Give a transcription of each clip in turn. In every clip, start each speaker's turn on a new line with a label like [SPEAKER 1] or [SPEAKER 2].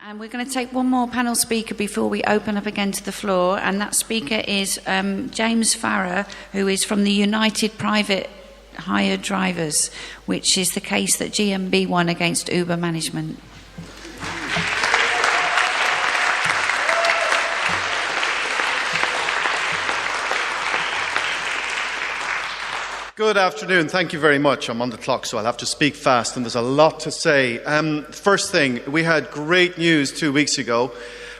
[SPEAKER 1] And we're going to take one more panel speaker before we open up again to the floor, and that speaker is James Farrar, who is from the United Private Hire Drivers, which is the case that GMB won against Uber management.
[SPEAKER 2] Good afternoon. Thank you very much. I'm on the clock, so I'll have to speak fast, and there's a lot to say. First thing, we had great news 2 weeks ago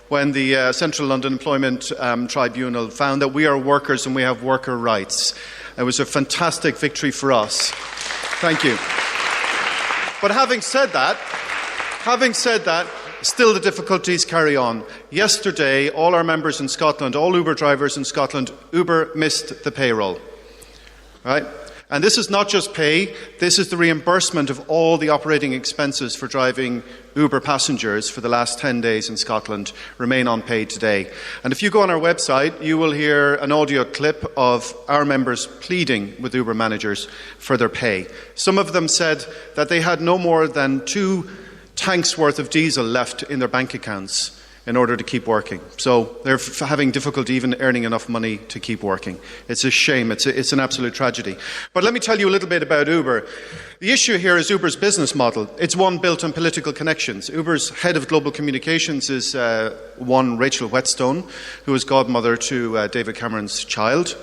[SPEAKER 2] when the Central London Employment Tribunal found that we are workers and we have worker rights. It was a fantastic victory for us. Thank you. But having said that, still the difficulties carry on. Yesterday, all our members in Scotland, all Uber drivers in Scotland, Uber missed the payroll. Right? And this is not just pay, this is the reimbursement of all the operating expenses for driving Uber passengers for the last 10 days in Scotland remain unpaid today. And if you go on our website, you will hear an audio clip of our members pleading with Uber managers for their pay. Some of them said that they had no more than 2 tanks worth of diesel left in their bank accounts in order to keep working. So they're having difficulty even earning enough money to keep working. It's a shame. It's an absolute tragedy. But let me tell you a little bit about Uber. The issue here is Uber's business model. It's one built on political connections. Uber's head of global communications is one Rachel Whetstone, who is godmother to David Cameron's child.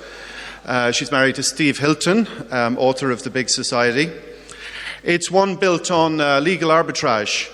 [SPEAKER 2] She's married to Steve Hilton, author of The Big Society. It's one built on legal arbitrage.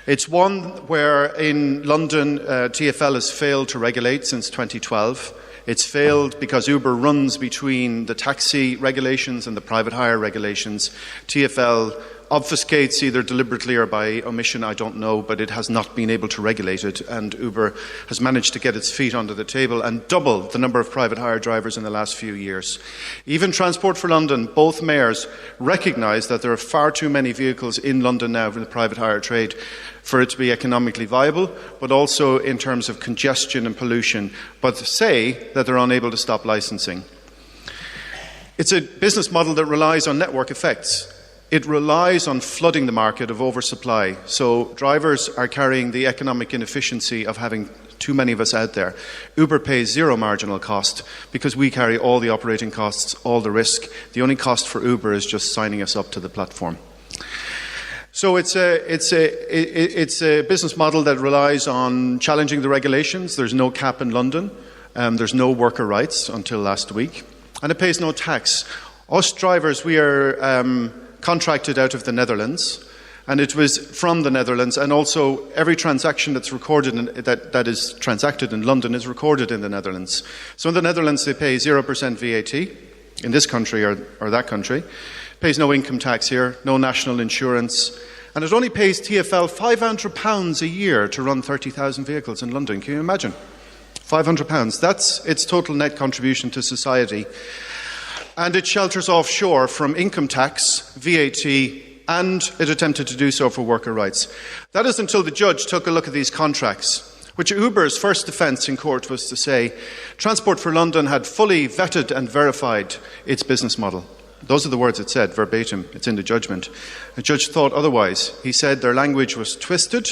[SPEAKER 2] It's one where in London TfL has failed to regulate since 2012. It's failed because Uber runs between the taxi regulations and the private hire regulations. TfL obfuscates either deliberately or by omission, I don't know, but it has not been able to regulate it, and Uber has managed to get its feet under the table and double the number of private hire drivers in the last few years. Even Transport for London, both mayors recognise that there are far too many vehicles in London now in the private hire trade for it to be economically viable, but also in terms of congestion and pollution, but say that they're unable to stop licensing. It's a business model that relies on network effects. It relies on flooding the market of oversupply. So drivers are carrying the economic inefficiency of having too many of us out there. Uber pays zero marginal cost because we carry all the operating costs, all the risk. The only cost for Uber is just signing us up to the platform. So it's a business model that relies on challenging the regulations. There's no cap in London. There's no worker rights until last week. And it pays no tax. Us drivers, we are contracted out of the Netherlands, and it was from the Netherlands, and also every transaction that's recorded that is transacted in London is recorded in the Netherlands. So in the Netherlands they pay 0% VAT, in this country or that country. It pays no income tax here, no national insurance, and it only pays TfL £500 a year to run 30,000 vehicles in London. Can you imagine? £500. That's its total net contribution to society. And it shelters offshore from income tax, VAT, and it attempted to do so for worker rights. That is until the judge took a look at these contracts, which Uber's first defence in court was to say Transport for London had fully vetted and verified its business model. Those are the words it said, verbatim. It's in the judgment. The judge thought otherwise. He said their language was twisted.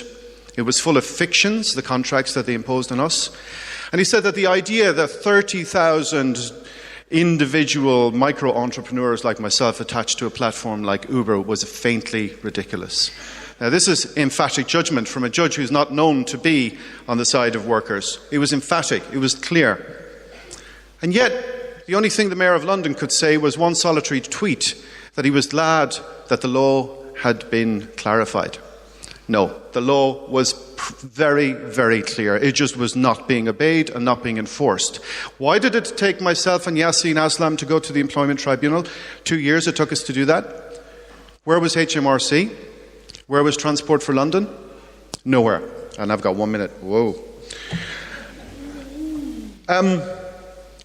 [SPEAKER 2] It was full of fictions, the contracts that they imposed on us. And he said that the idea that 30,000 individual micro-entrepreneurs like myself attached to a platform like Uber was faintly ridiculous. Now, this is emphatic judgment from a judge who's not known to be on the side of workers. It was emphatic, it was clear. And yet, the only thing the Mayor of London could say was one solitary tweet, that he was glad that the law had been clarified. No, the law was very, very clear. It just was not being obeyed and not being enforced. Why did it take myself and Yaseen Aslam to go to the Employment Tribunal? 2 years it took us to do that. Where was HMRC? Where was Transport for London? Nowhere. And I've got 1 minute. Whoa.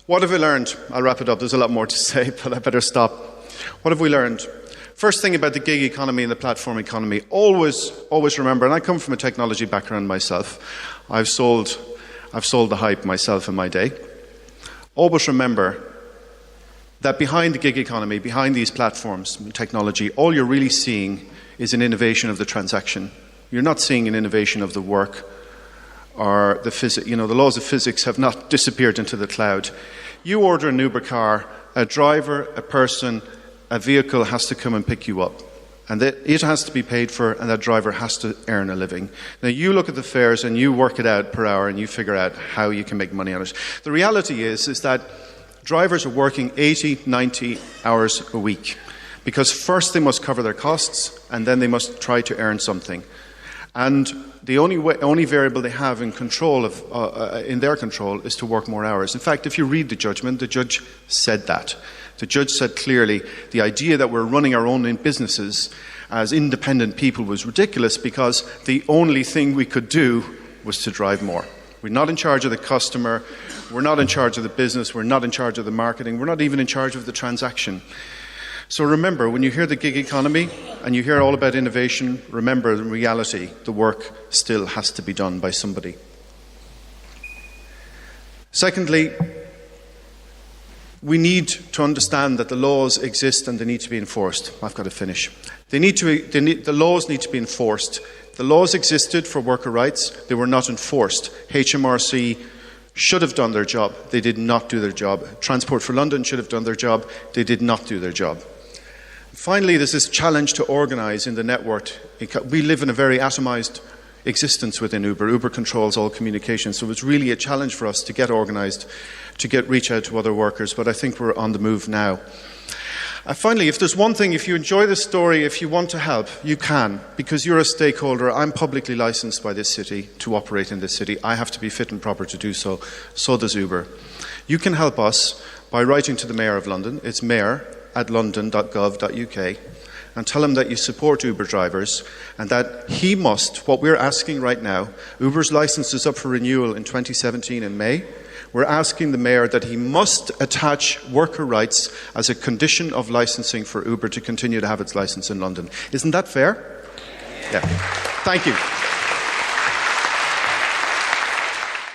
[SPEAKER 2] What have we learned? I'll wrap it up. There's a lot more to say, but I better stop. What have we learned? First thing about the gig economy and the platform economy, always remember, and I come from a technology background myself, I've sold the hype myself in my day. Always remember that behind the gig economy, behind these platforms and technology, all you're really seeing is an innovation of the transaction. You're not seeing an innovation of the work, or the laws of physics have not disappeared into the cloud. You order an Uber car, a driver, a person, a vehicle has to come and pick you up. And it has to be paid for, and that driver has to earn a living. Now, you look at the fares and you work it out per hour and you figure out how you can make money on it. The reality is that drivers are working 80, 90 hours a week, because first they must cover their costs and then they must try to earn something. And the only variable they have in control in their control is to work more hours. In fact, if you read the judgment, the judge said that. The judge said clearly the idea that we're running our own businesses as independent people was ridiculous, because the only thing we could do was to drive more. We're not in charge of the customer, we're not in charge of the business, we're not in charge of the marketing, we're not even in charge of the transaction. So remember, when you hear the gig economy and you hear all about innovation, remember, in reality, the work still has to be done by somebody. Secondly, we need to understand that the laws exist and they need to be enforced. I've got to finish. The laws need to be enforced. The laws existed for worker rights. They were not enforced. HMRC should have done their job. They did not do their job. Transport for London should have done their job. They did not do their job. Finally, there's this challenge to organise in the network. We live in a very atomised existence within Uber. Uber controls all communication, so it's really a challenge for us to get organised, to reach out to other workers, but I think we're on the move now. Finally, if there's one thing, if you enjoy the story, if you want to help, you can, because you're a stakeholder. I'm publicly licensed by this city to operate in this city. I have to be fit and proper to do so. So does Uber. You can help us by writing to the Mayor of London. It's mayor@london.gov.uk, and tell him that you support Uber drivers and that he must, what we're asking right now, Uber's license is up for renewal in 2017 in May. We're asking the Mayor that he must attach worker rights as a condition of licensing for Uber to continue to have its license in London. Isn't that fair? Yeah. Thank you.